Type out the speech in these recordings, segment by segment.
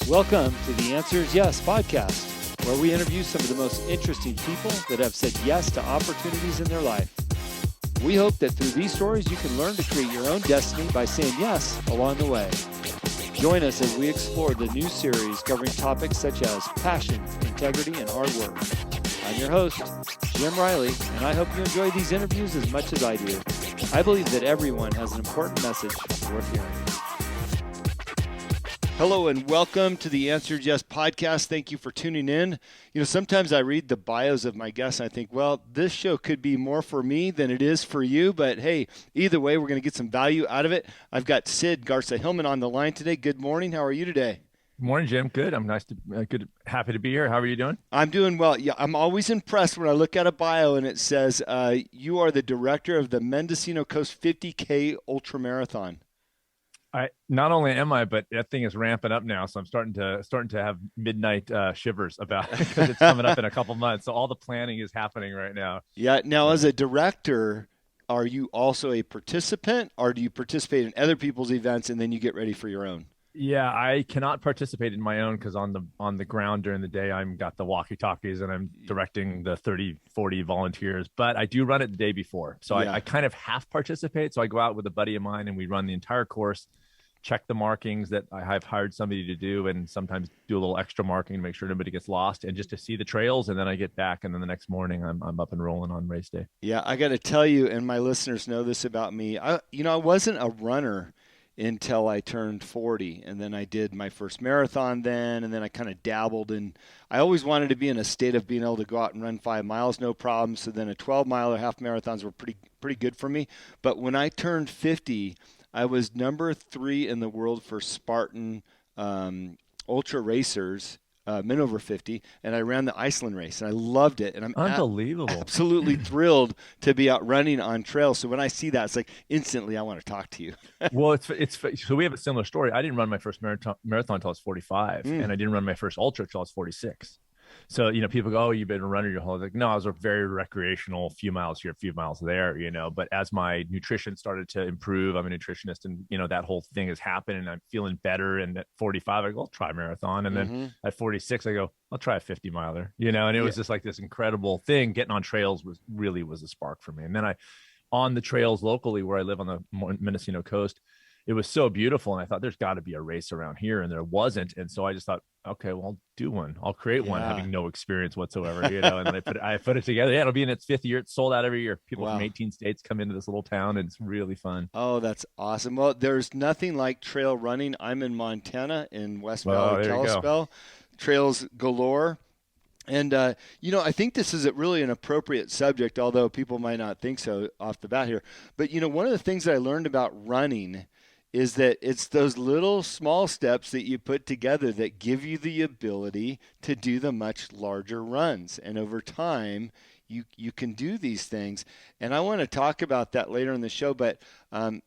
Welcome to the Answer is Yes podcast, where we interview some of the most interesting people that have said yes to opportunities in their life. We hope that through these stories, you can learn to create your own destiny by saying yes along the way. Join us as we explore the new series covering topics such as passion, integrity, and hard work. I'm your host, Jim Riley, and I hope you enjoy these interviews as much as I do. I believe that everyone has an important message worth hearing. Hello and welcome to the Answer is Yes podcast. Thank you for tuning in. You know, sometimes I read the bios of my guests and I think, well, this show could be more for me than it is for you. But hey, either way, we're going to get some value out of it. I've got Sid Garza Hillman on the line today. Good morning. How are you today? Good morning, Jim. Good. I'm happy to be here. How are you doing? I'm doing well. Yeah, I'm always impressed when I look at a bio and it says you are the director of the Mendocino Coast 50K ultramarathon. Not only am I, but that thing is ramping up now, so I'm starting to have midnight shivers about it because it's coming up in a couple months. So all the planning is happening right now. Yeah. Now, as a director, are you also a participant, or do you participate in other people's events and then you get ready for your own? Yeah, I cannot participate in my own because on the ground during the day, I'm got the walkie-talkies and I'm directing the 30, 40 volunteers. But I do run it the day before, so I kind of half participate. So I go out with a buddy of mine and we run the entire course. Check the markings that I have hired somebody to do, and sometimes do a little extra marking to make sure nobody gets lost, and just to see the trails. And then I get back, and then the next morning I'm up and rolling on race day. Yeah, I got to tell you, and my listeners know this about me. I wasn't a runner until I turned 40, and then I did my first marathon then, and then I kind of dabbled, and I always wanted to be in a state of being able to go out and run 5 miles, no problem. So then a 12-mile or half marathons were pretty good for me. But when I turned 50, I was number 3 in the world for Spartan ultra racers, men over 50, and I ran the Iceland race, and I loved it. And I'm unbelievable, absolutely thrilled to be out running on trails. So when I see that, it's like instantly I want to talk to you. Well, it's so we have a similar story. I didn't run my first marathon until I was 45, and I didn't run my first ultra until I was 46. So, people go, oh, you've been a runner your whole life. Like, no, I was a very recreational, few miles here, a few miles there, but as my nutrition started to improve, I'm a nutritionist, and, that whole thing has happened and I'm feeling better. And at 45, I go, I'll try marathon. And then at 46, I go, I'll try a 50 miler, and it was just like this incredible thing. Getting on trails was a spark for me. And then on the trails locally where I live on the Mendocino Coast, it was so beautiful. And I thought there's got to be a race around here, and there wasn't. And so I just thought, okay, well, I'll do one. I'll create one, having no experience whatsoever, and then I put it together. Yeah, it'll be in its 5th year. It's sold out every year. People from 18 states come into this little town, and it's really fun. Oh, that's awesome. Well, there's nothing like trail running. I'm in Montana in West Valley, Kalispell. Trails galore. And, I think this is really an appropriate subject, although people might not think so off the bat here. But, one of the things that I learned about running is that it's those little small steps that you put together that give you the ability to do the much larger runs. And over time, you can do these things. And I want to talk about that later in the show, but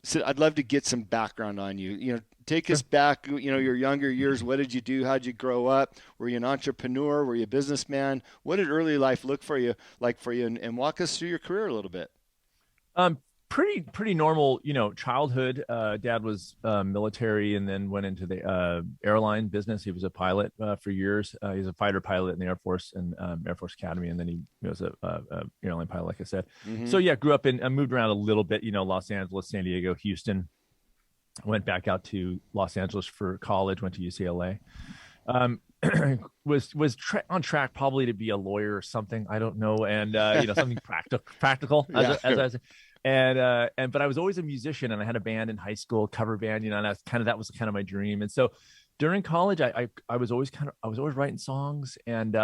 so I'd love to get some background on you. Take us back, your younger years. What did you do? How did you grow up? Were you an entrepreneur? Were you a businessman? What did early life look like for you? And walk us through your career a little bit. Pretty normal, childhood. Dad was military and then went into the airline business. He was a pilot for years. He was a fighter pilot in the Air Force and Air Force Academy, and then he was a airline pilot, like I said. So yeah, grew up I moved around a little bit. Los Angeles, San Diego, Houston. Went back out to Los Angeles for college. Went to UCLA. Was on track probably to be a lawyer or something. I don't know, and something practical. But I was always a musician, and I had a band in high school, cover band, and that was kind of my dream. And so during college, I was always writing songs, and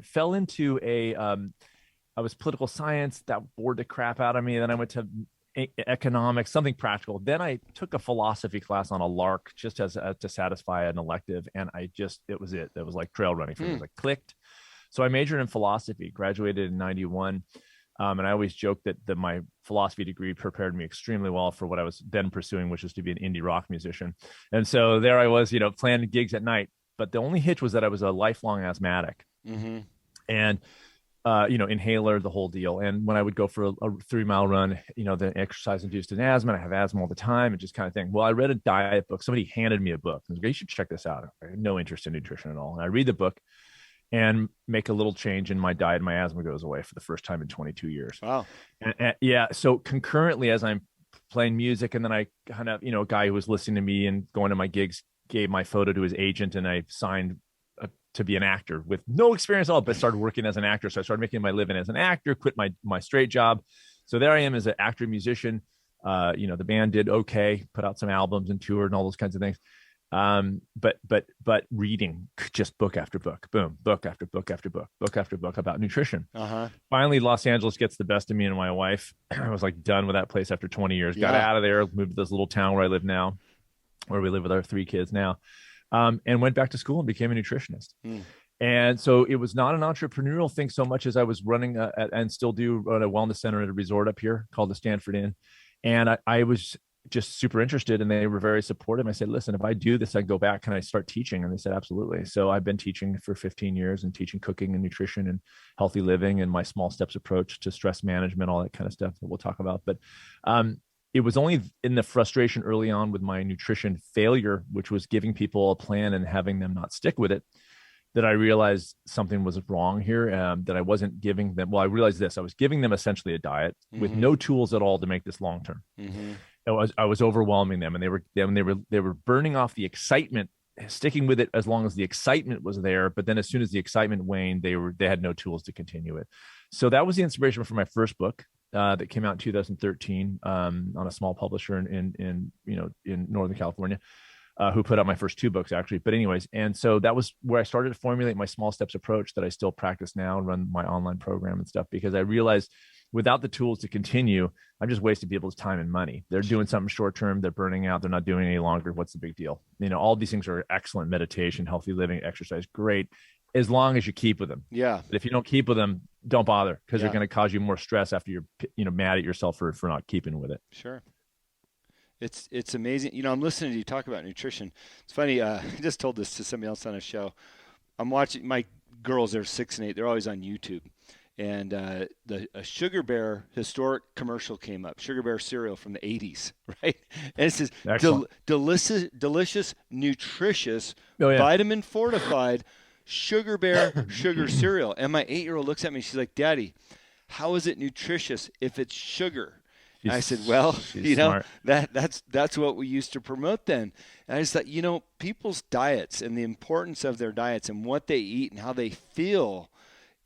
fell into I was political science. That bored the crap out of me. And then I went to economics, something practical. Then I took a philosophy class on a lark just as to satisfy an elective. And it was like trail running for me. It was like clicked. So I majored in philosophy, graduated in 91. And I always joke that my philosophy degree prepared me extremely well for what I was then pursuing, which was to be an indie rock musician. And so there I was, playing gigs at night. But the only hitch was that I was a lifelong asthmatic. And inhaler, the whole deal. And when I would go for a 3-mile run, the exercise induced an asthma. And I have asthma all the time and just kind of thing. Well, I read a diet book. Somebody handed me a book. I was like, you should check this out. I had no interest in nutrition at all. And I read the book and make a little change in my diet. My asthma goes away for the first time in 22 years. Wow. And so concurrently, as I'm playing music, and then I kind of, a guy who was listening to me and going to my gigs gave my photo to his agent, and I signed to be an actor with no experience at all, but started working as an actor. So I started making my living as an actor, quit my straight job. So there I am as an actor, musician. The band did okay, put out some albums and toured and all those kinds of things. But reading just book after book, boom, book after book after book, book after book about nutrition. Finally, Los Angeles gets the best of me and my wife. I was like done with that place after 20 years, got out of there, moved to this little town where I live now, where we live with our 3 kids now. And went back to school and became a nutritionist. And so it was not an entrepreneurial thing so much as I was running and still do run a wellness center at a resort up here called the Stanford Inn. And I was just super interested, and they were very supportive. I said, listen, if I do this, I go back, can I start teaching? And they said, absolutely. So I've been teaching for 15 years and teaching cooking and nutrition and healthy living and my small steps approach to stress management, all that kind of stuff that we'll talk about. But it was only in the frustration early on with my nutrition failure, which was giving people a plan and having them not stick with it, that I realized something was wrong here, that I wasn't giving them. Well, I realized this, I was giving them essentially a diet with no tools at all to make this long-term. I was overwhelming them, and they were burning off the excitement, sticking with it as long as the excitement was there. But then as soon as the excitement waned, they had no tools to continue it. So that was the inspiration for my first book. That came out in 2013 on a small publisher in Northern California, who put out my first 2 books actually. But anyways, and so that was where I started to formulate my small steps approach that I still practice now and run my online program and stuff, because I realized without the tools to continue, I'm just wasting people's time and money. They're doing something short term, they're burning out, they're not doing it any longer. What's the big deal? All these things are excellent: meditation, healthy living, exercise, great, as long as you keep with them. Yeah. But if you don't keep with them, don't bother, because they're going to cause you more stress after you're mad at yourself for not keeping with it. Sure. It's amazing. I'm listening to you talk about nutrition. It's funny. I just told this to somebody else on a show. I'm watching my girls. They're 6 and 8. They're always on YouTube. And a Sugar Bear historic commercial came up. Sugar Bear cereal from the 80s, right? And it says, delicious, nutritious, vitamin fortified Sugar Bear sugar cereal. And my 8-year-old looks at me. She's like, Daddy, how is it nutritious if it's sugar? And I said, well, smart. that's what we used to promote then. And I just thought, people's diets and the importance of their diets and what they eat and how they feel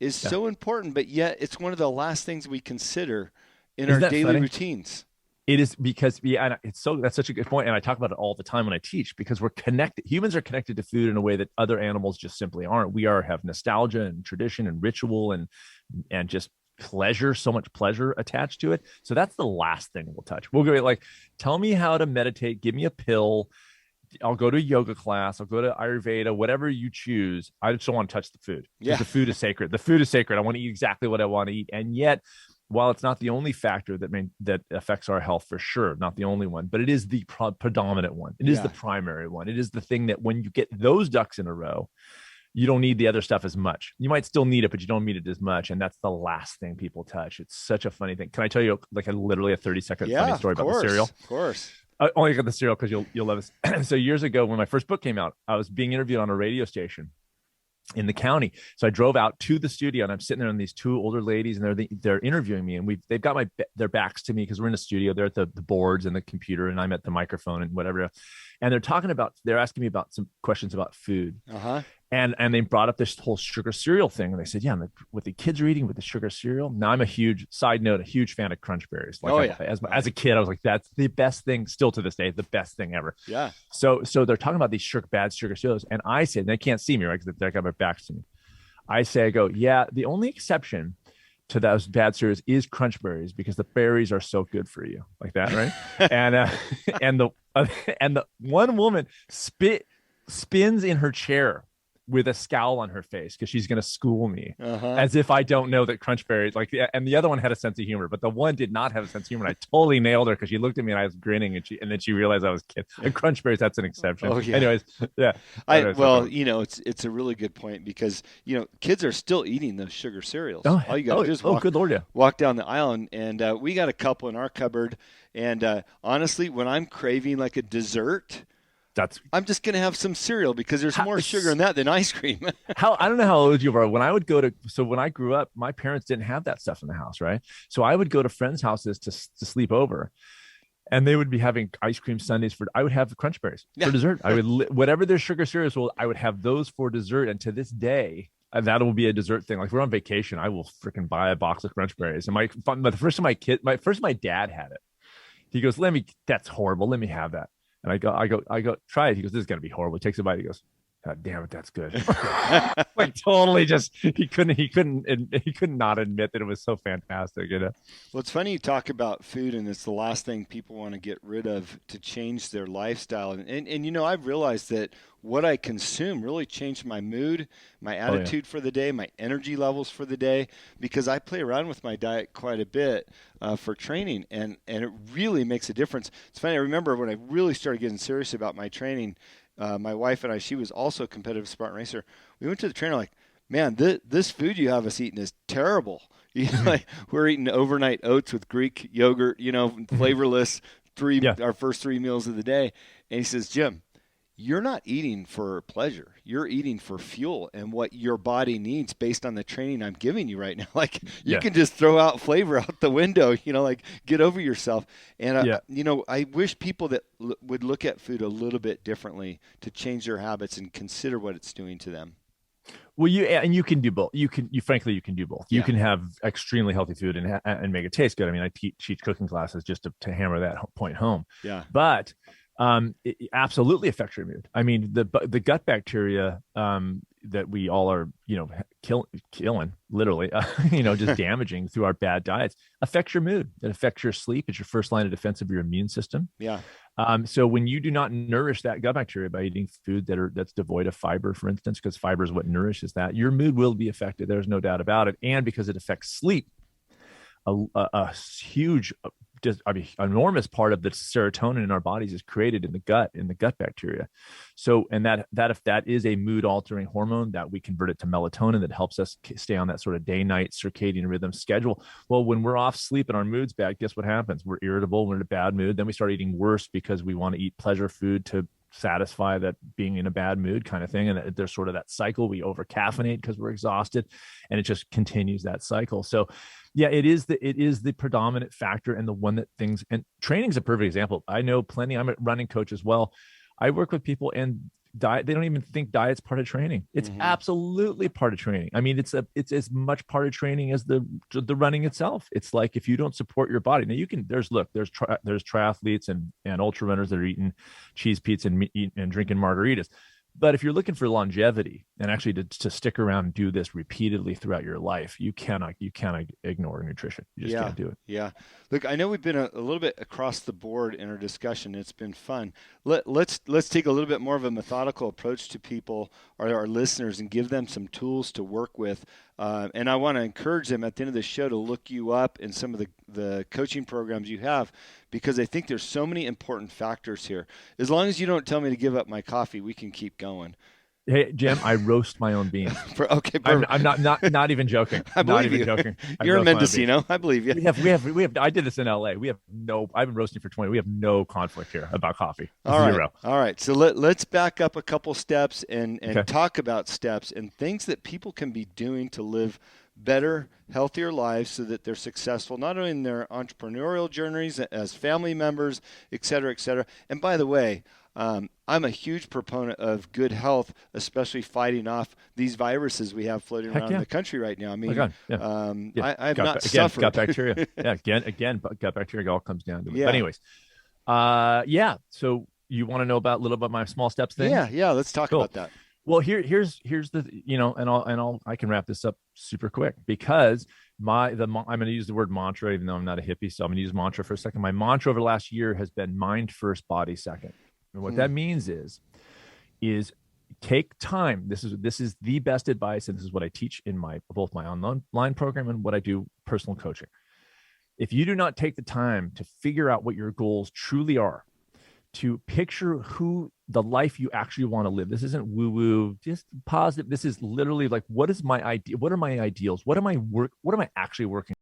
is so important, but yet it's one of the last things we consider in our daily routines. It is, because that's such a good point. And I talk about it all the time when I teach, because we're connected. Humans are connected to food in a way that other animals just simply aren't. We have nostalgia and tradition and ritual and just pleasure, so much pleasure attached to it. So that's the last thing we'll touch. We'll go like, tell me how to meditate, give me a pill. I'll go to a yoga class. I'll go to Ayurveda, whatever you choose. I just don't want to touch the food. Yeah. The food is sacred. The food is sacred. I want to eat exactly what I want to eat. And yet, while it's not the only factor that affects our health, for sure, not the only one, but it is the predominant one. It is the primary one. It is the thing that when you get those ducks in a row, you don't need the other stuff as much. You might still need it, but you don't need it as much. And that's the last thing people touch. It's such a funny thing. Can I tell you literally a 30-second funny story about the cereal? Of course. I only got the cereal because you'll love this. So years ago, when my first book came out, I was being interviewed on a radio station in the county. So I drove out to the studio, and I'm sitting there, and these 2 older ladies, and they're interviewing me, and they've got their backs to me because we're in the studio. They're at the boards and the computer, and I'm at the microphone and whatever. And they're asking me about some questions about food. And they brought up this whole sugar cereal thing. And they said, what the kids are eating with the sugar cereal. Now, I'm a huge fan of Crunch Berries. As a kid, I was like, that's the best thing, still to this day, the best thing ever. Yeah. So they're talking about these bad sugar cereals. And I said, and they can't see me, right? Because they got my backs to me. I go, yeah, the only exception to those bad cereals is Crunch Berries, because the berries are so good for you, like that, right? and the one woman spins in her chair with a scowl on her face because she's going to school me, as if I don't know that Crunch Berries, like, and the other one had a sense of humor, but the one did not have a sense of humor. And I totally nailed her because she looked at me and I was grinning, and then she realized I was kidding. And Crunch Berries, that's an exception. Oh, yeah. Anyways, yeah. Well, you know, it's a really good point because, you know, kids are still eating those sugar cereals. All you got to do is walk down the aisle, and we got a couple in our cupboard. And honestly, when I'm craving like a dessert, I'm just going to have some cereal because there's more sugar in that than ice cream. I don't know how old you were. When I grew up, my parents didn't have that stuff in the house, right? So I would go to friends' houses to sleep over, and they would be having ice cream sundaes I would have Crunch Berries for dessert. I would, whatever their sugar cereals were, I would have those for dessert. And to this day, that will be a dessert thing. Like if we're on vacation, I will freaking buy a box of Crunch Berries. And the first time my dad had it, he goes, that's horrible. Let me have that. And I go, try it. He goes, this is going to be horrible. He takes a bite. He goes, God damn it, that's good. Like totally he couldn't not admit that it was so fantastic, you know? Well, it's funny you talk about food, and it's the last thing people want to get rid of to change their lifestyle. And you know, I've realized that what I consume really changed my mood, my attitude for the day, my energy levels for the day, because I play around with my diet quite a bit for training, and it really makes a difference. It's funny, I remember when I really started getting serious about my training, my wife and I, she was also a competitive Spartan racer. We went to the trainer like, man, this food you have us eating is terrible. You know, like we're eating overnight oats with Greek yogurt, you know, flavorless, our first 3 meals of the day. And he says, Jim, you're not eating for pleasure. You're eating for fuel and what your body needs based on the training I'm giving you right now. Like you can just throw out flavor out the window, you know, like get over yourself. And, you know, I wish people that would look at food a little bit differently to change their habits and consider what it's doing to them. Well, you can do both. Frankly, you can do both. You can have extremely healthy food and make it taste good. I mean, I teach cooking classes just to hammer that point home. Yeah. But it absolutely affects your mood. I mean, the gut bacteria that we all are, you know, killing literally, you know, just damaging through our bad diets affects your mood. It affects your sleep. It's your first line of defense of your immune system. Yeah. So when you do not nourish that gut bacteria by eating food that's devoid of fiber, for instance, because fiber is what nourishes that, your mood will be affected. There's no doubt about it. And because it affects sleep, a huge, enormous part of the serotonin in our bodies is created in the gut bacteria. So, and that if that is a mood altering hormone, that we convert it to melatonin that helps us stay on that sort of day-night circadian rhythm schedule. Well, when we're off sleep and our mood's bad, guess what happens? We're irritable, we're in a bad mood. Then we start eating worse because we want to eat pleasure food to satisfy that being in a bad mood kind of thing. And there's sort of that cycle. We over caffeinate because we're exhausted, and it just continues that cycle. So yeah, it is the predominant factor, and the one that and training is a perfect example. I know plenty. I'm a running coach as well. I work with people, and diet, they don't even think diet's part of training. It's absolutely part of training. I mean, it's as much part of training as the running itself. It's like, if you don't support your body, now there's triathletes and ultra runners that are eating cheese pizza and drinking margaritas. But if you're looking for longevity and actually to stick around and do this repeatedly throughout your life, you cannot ignore nutrition. You just can't do it. Yeah. Look, I know we've been a little bit across the board in our discussion. It's been fun. Let's take a little bit more of a methodical approach to people or our listeners and give them some tools to work with. And I want to encourage them at the end of the show to look you up in some of the coaching programs you have, because I think there's so many important factors here. As long as you don't tell me to give up my coffee, we can keep going. Hey, Jim, I roast my own beans. Okay, I'm not even joking. I believe you. Joking. You're in Mendocino. I believe you. We have. I did this in LA. I've been roasting for 20. We have no conflict here about coffee. All right. So let's back up a couple steps and talk about steps and things that people can be doing to live better, healthier lives so that they're successful, not only in their entrepreneurial journeys as family members, et cetera, et cetera. And by the way, I'm a huge proponent of good health, especially fighting off these viruses we have floating around in the country right now. I mean, I have not suffered. Gut bacteria. Again, gut bacteria all comes down to it. Yeah. But anyways, so you want to know a little about my small steps thing? Yeah. Let's talk about that. Well, here's the, I can wrap this up super quick, because I'm going to use the word mantra, even though I'm not a hippie. So I'm going to use mantra for a second. My mantra over the last year has been mind first, body second. And what that means is take time. This is the best advice, and this is what I teach in both my online program and what I do personal coaching. If you do not take the time to figure out what your goals truly are, to picture the life you actually want to live. This isn't woo-woo, just positive. This is literally like, what is my idea? What are my ideals? What am I actually working